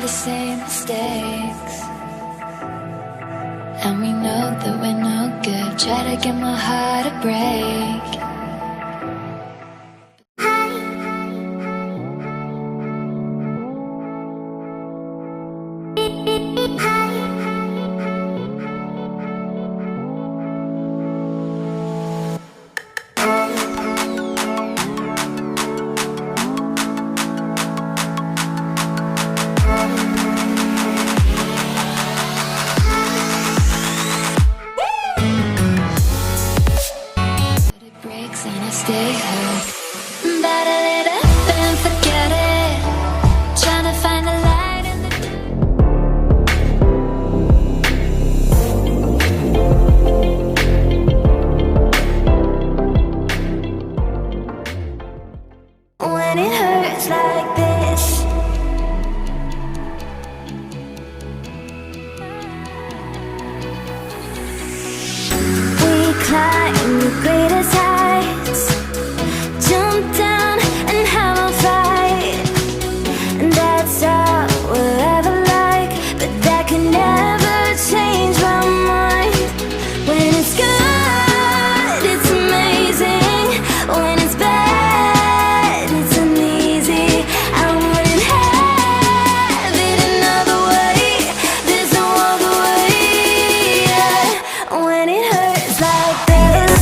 the same mistakes, and we know that we're no good. Try to get my heart to break. Stay hooked. Bottle it up and forget it. Trying to find the light in the when it hurts like this. We climb the greatest heights, jump down and have a fight, and that's all we'll ever like. But that can never change my mind. When it's good, it's amazing. When it's bad, it's uneasy. I wouldn't have it another way. There's no other way. Yeah. When it hurts like this.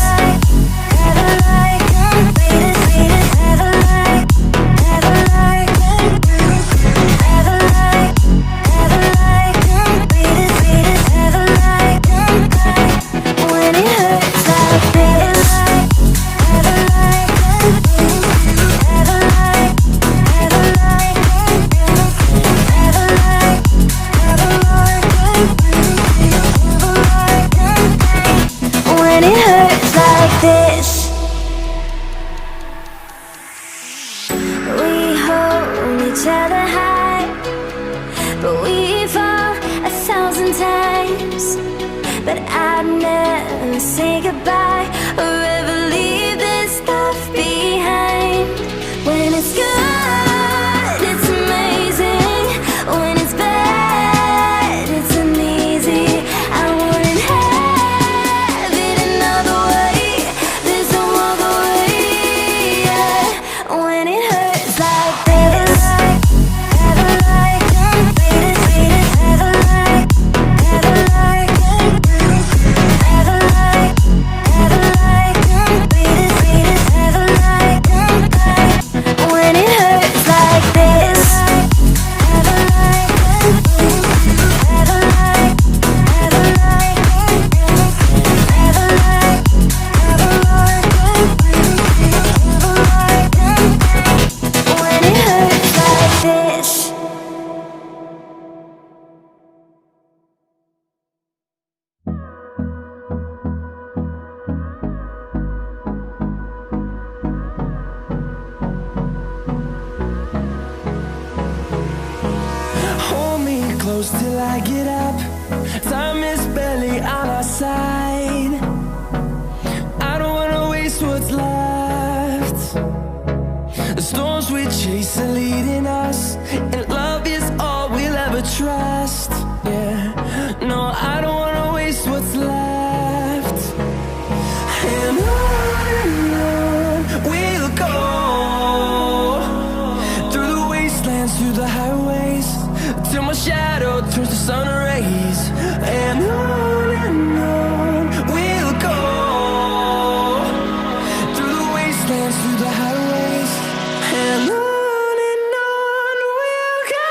This. We hold each other high, but we fall 1,000 times. But I'd never say goodbye or ever leave this stuff behind. When it's good, it's amazing. When it's bad, it's uneasy. I wouldn't have it another way. There's no other way. Yeah. When it hurts like this. Close till I get up. Time is barely on our side. I don't wanna waste what's left. The storms we chase are leading us, and love is all we'll ever trust. Yeah, no, I don't wanna waste what's left. And on we'll go, through the wastelands, through the highways, till my shadow turns to sun rays. And on we'll go, through the wastelands, through the highways. And on we'll go.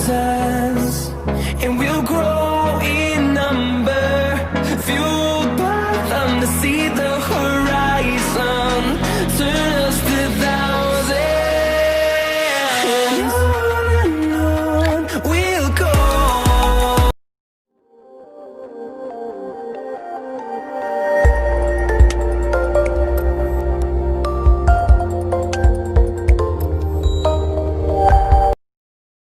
side.